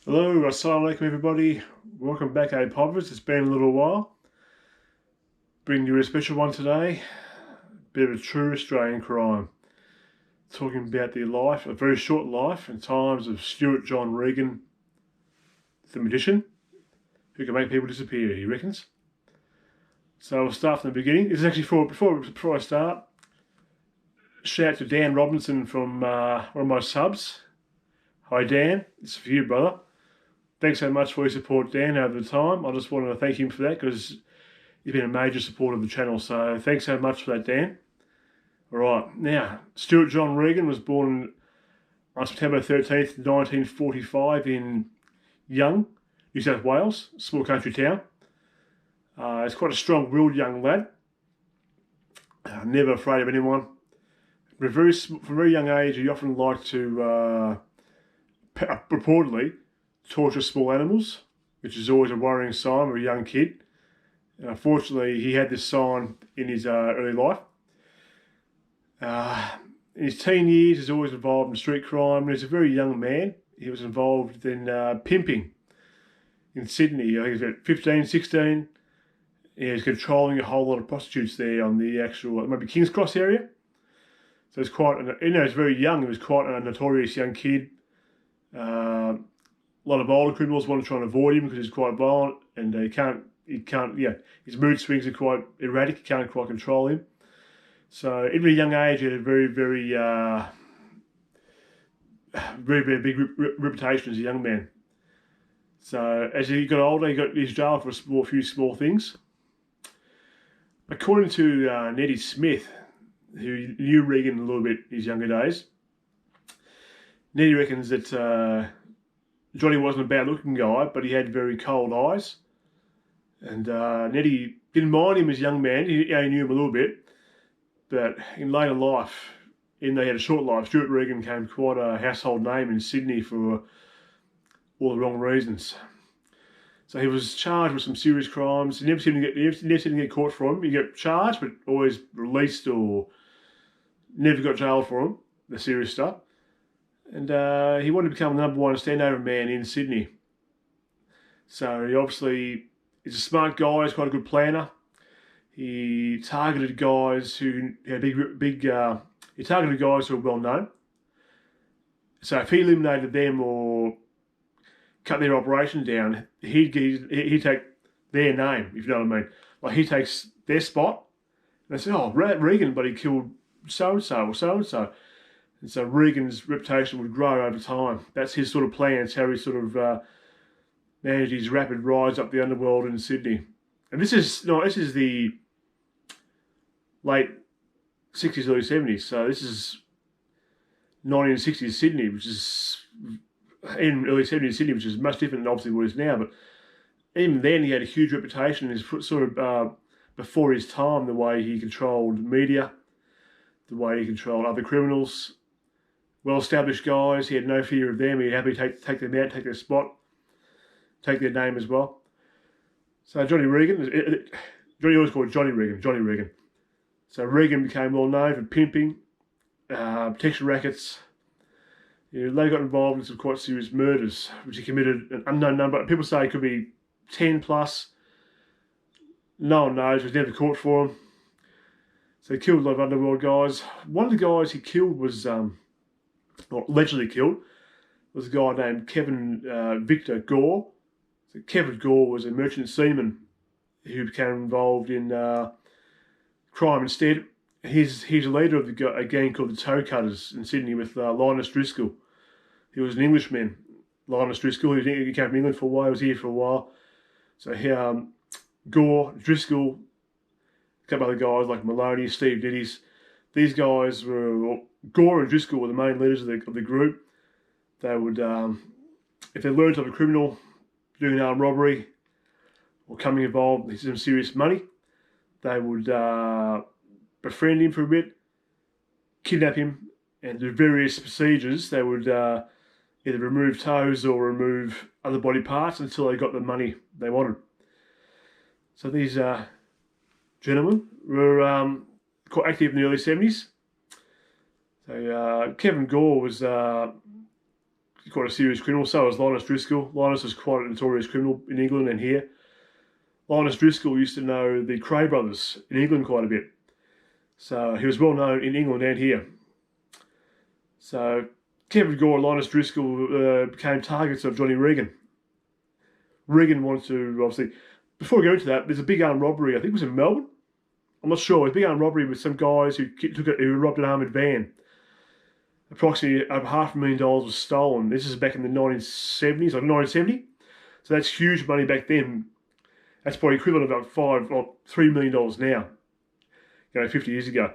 Hello, assalamu alaikum everybody. Welcome back, Povers. It's been a little while. Bringing you a special one today. Bit of a true Australian crime. Talking about the life, a very short life, and times of Stewart John Regan, the magician, who can make people disappear, he reckons. So we'll start from the beginning. This is actually before I start. Shout out to Dan Robinson from one of my subs. Hi Dan, it's for you, brother. Thanks so much for your support, Dan, over the time. I just wanted to thank him for that because he's been a major supporter of the channel. So thanks so much for that, Dan. All right, now, Stewart John Regan was born on September 13th, 1945 in Young, New South Wales, small country town. He's quite a strong-willed young lad, never afraid of anyone. From a very young age, he often liked to purportedly torture small animals, which is always a worrying sign of a young kid. And unfortunately, he had this sign in his early life. In his teen years, he's always involved in street crime. When he was a very young man, he was involved in pimping in Sydney. I think he was about 15, 16. He was controlling a whole lot of prostitutes there on the actual, maybe King's Cross area. So it's quite, he's very young. He was quite a notorious young kid. A lot of older criminals want to try and avoid him because he's quite violent and his mood swings are quite erratic. You can't quite control him. So at a very young age, he had a very, very, very big reputation as a young man. So as he got older, he got his jail for a few small things. According to Nettie Smith, who knew Regan a little bit in his younger days, Nettie reckons that Johnny wasn't a bad-looking guy, but he had very cold eyes. And Nettie didn't mind him as a young man. He only knew him a little bit. But in later life, even though he had a short life, Stewart Regan became quite a household name in Sydney for all the wrong reasons. So he was charged with some serious crimes. He never seemed to get caught for him. He got charged, but always released or never got jailed for him, the serious stuff. And he wanted to become the #1 standover man in Sydney. So he obviously is a smart guy. He's quite a good planner. He targeted guys who had he targeted guys who were well known. So if he eliminated them or cut their operation down, he'd take their name, if you know what I mean. Like he takes their spot, and they say, "Oh, Regan, but he killed so and so or so and so." And so Regan's reputation would grow over time. That's his sort of plan. It's how he sort of managed his rapid rise up the underworld in Sydney. And this is the late 60s, early 70s. So this is 1960s Sydney, which is in early 70s Sydney, which is much different than obviously what it is now. But even then, he had a huge reputation. His sort of before his time, the way he controlled media, the way he controlled other criminals, well-established guys. He had no fear of them. He'd happily take them out, take their spot, take their name as well. So Johnny Regan, Johnny always called Johnny Regan. So Regan became well known for pimping, protection rackets. He later got involved in some quite serious murders, which he committed an unknown number. People say it could be 10 plus. No one knows. He was never caught for them. So he killed a lot of underworld guys. One of the guys he killed was, or allegedly killed, was a guy named Kevin Victor Gore. So Kevin Gore was a merchant seaman who became involved in crime instead. He's a leader of a gang called the Toe Cutters in Sydney with Linus Driscoll. He was an Englishman, Linus Driscoll. He came from England for a while. He was here for a while. So Gore, Driscoll, a couple other guys like Maloney, Steve Diddy's. These guys Gore and Driscoll were the main leaders of the group. They would, if they learned of a criminal doing an armed robbery or coming involved in some serious money, they would befriend him for a bit, kidnap him, and do various procedures. They would either remove toes or remove other body parts until they got the money they wanted. So these gentlemen were quite active in the early 70s. So Kevin Gore was quite a serious criminal. So was Linus Driscoll. Linus was quite a notorious criminal in England and here. Linus Driscoll used to know the Cray brothers in England quite a bit. So he was well known in England and here. So Kevin Gore and Linus Driscoll became targets of Johnny Regan. Regan wanted to, obviously, before we go into that, there's a big armed robbery, I think it was in Melbourne. I'm not sure. It was a big armed robbery with some guys who robbed an armoured van. Approximately over $500,000 was stolen. This is back in the 1970s, like 1970. So that's huge money back then. That's probably equivalent of about $3 million now, 50 years ago.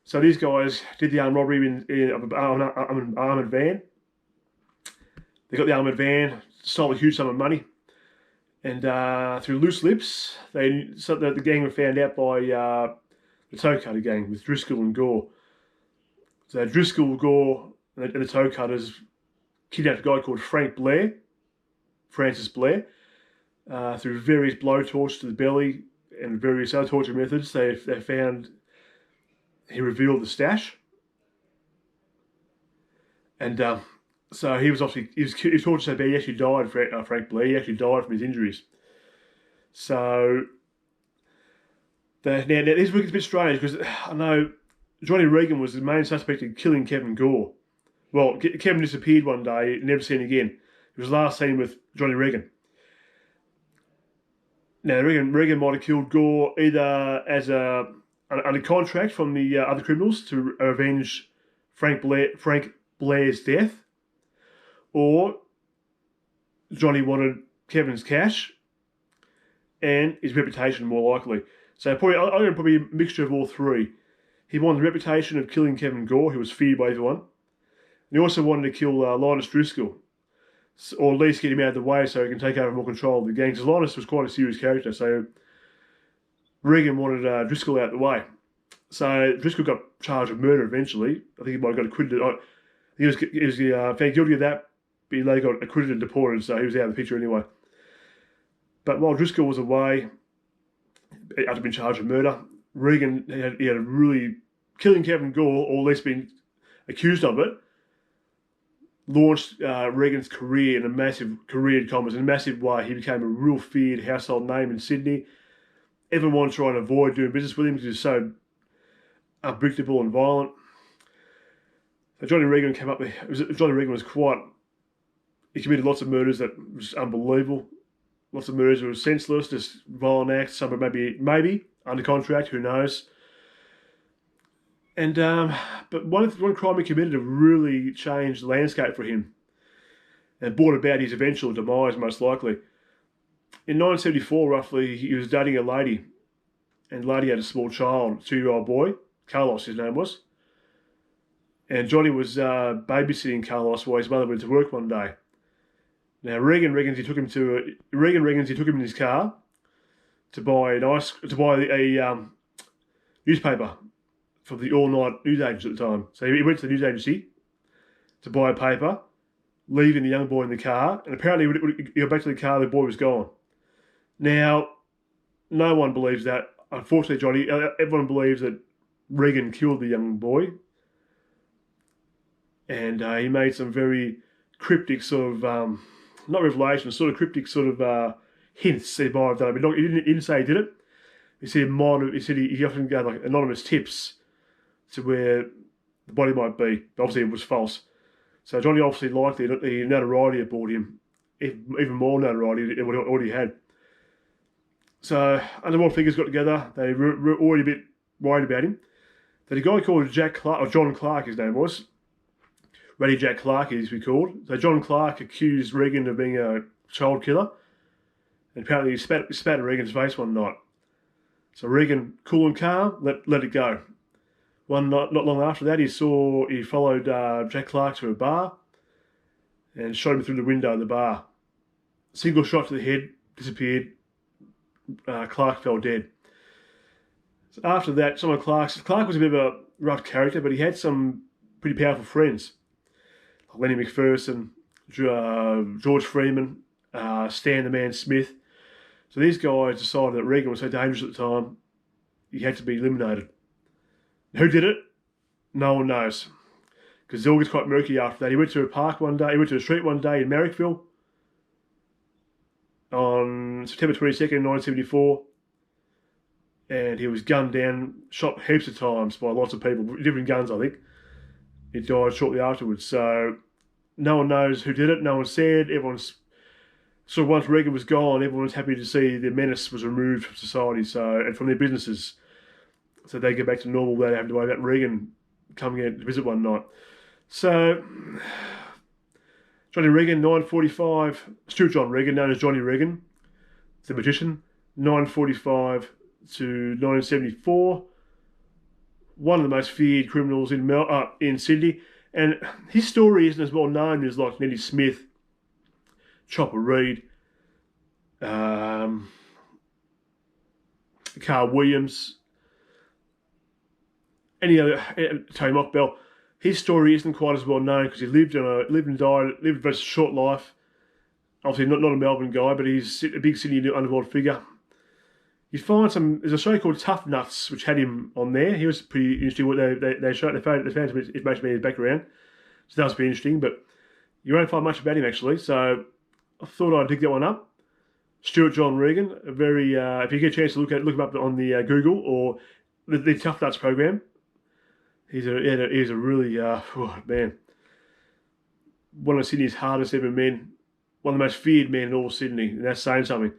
So these guys did the armed robbery in an armoured van. They got the armoured van, stole a huge sum of money, and through loose lips, the gang were found out by the toe cutter gang with Driscoll and Gore. So Driscoll, Gore, and the toe cutters kidnapped a guy called Francis Blair, through various blowtorches to the belly and various other torture methods. They found he revealed the stash, and so he was tortured so bad he actually died. Frank Blair, he actually died from his injuries. So now this is a bit strange because I know Johnny Regan was the main suspect in killing Kevin Gore. Well, Kevin disappeared one day, never seen again. He was last seen with Johnny Regan. Now, Regan might have killed Gore either as under contract from the other criminals to avenge Frank Blair's death, or Johnny wanted Kevin's cash and his reputation, more likely. So probably a mixture of all three. He wanted the reputation of killing Kevin Gore, who was feared by everyone. And he also wanted to kill Linus Driscoll, or at least get him out of the way so he can take over more control of the gang. Because Linus was quite a serious character, so Regan wanted Driscoll out of the way. So Driscoll got charged with murder eventually. I think he might have got acquitted. He was found guilty of that, but he later got acquitted and deported, so he was out of the picture anyway. But while Driscoll was away, after being charged with murder, Regan he had a really killing Kevin Gore, or at least been accused of it, launched Regan's career in a massive career in commerce in a massive way. He became a real feared household name in Sydney. Everyone tried to avoid doing business with him because he was so unpredictable and violent. So Johnny Regan came up with. Johnny Regan was he committed lots of murders that was unbelievable. Lots of murders that were senseless, just violent acts. Some maybe under contract, who knows. And but one crime he committed really changed the landscape for him and brought about his eventual demise, most likely. In 1974, roughly, he was dating a lady, and the lady had a small child, a 2-year-old boy. Carlos, his name was. And Johnny was babysitting Carlos while his mother went to work one day. Now Regan reckons he took him in his car to buy a newspaper for the all-night news agency at the time. So he went to the news agency to buy a paper, leaving the young boy in the car, and apparently when he got back to the car, the boy was gone. Now, no one believes that. Unfortunately, Johnny, everyone believes that Regan killed the young boy, and he made some very cryptic sort of, not revelations, sort of cryptic sort of hints he might have done. But he didn't say he did it. He said he often gave like anonymous tips to where the body might be. But obviously, it was false. So Johnny obviously liked the notoriety it brought him, even more notoriety than what he already had. So underworld figures got together. They were already a bit worried about him. Then a guy called Jack Clark, or John Clark, his name was. Ratty Jack Clark, he used to be called. So John Clark accused Regan of being a child killer. And apparently he spat at Regan's face one night. So Regan, cool and calm, let it go. One night, not long after that, he followed Jack Clark to a bar and shot him through the window of the bar. Single shot to the head, disappeared. Clark fell dead. So after that, Clark was a bit of a rough character, but he had some pretty powerful friends. Lenny McPherson, George Freeman, Stan the Man Smith. So these guys decided that Regan was so dangerous at the time, he had to be eliminated. Who did it? No one knows. because it all gets quite murky after that. He went to a park one day, he went to a street one day in Marrickville on September 22nd, 1974, and he was gunned down, shot heaps of times by lots of people, different guns, I think. He died shortly afterwards. So no one knows who did it. No one said. Everyone's sort of, once Regan was gone, everyone was happy to see the menace was removed from society, so, and from their businesses, so they get back to normal. They don't have to worry about Regan coming in to visit one night. So Johnny Regan, 945. Stewart John Regan, known as Johnny Regan, the magician, 945 to 1974. One of the most feared criminals in Sydney, and his story isn't as well known as like Neddy Smith, Chopper Reed, Carl Williams, any other, Tony Mockbell. His story isn't quite as well known because he lived and died a very short life. Obviously not a Melbourne guy, but he's a big Sydney underworld figure. You find there's a show called Tough Nuts, which had him on there. He was pretty interesting. What they showed, they found some information about his background. So that was pretty interesting, but you won't find much about him actually. So I thought I'd dig that one up. Stewart John Regan, a very, if you get a chance to look him up on the Google or the Tough Nuts program. He's a really, man, one of Sydney's hardest ever men, one of the most feared men in all Sydney, and that's saying something.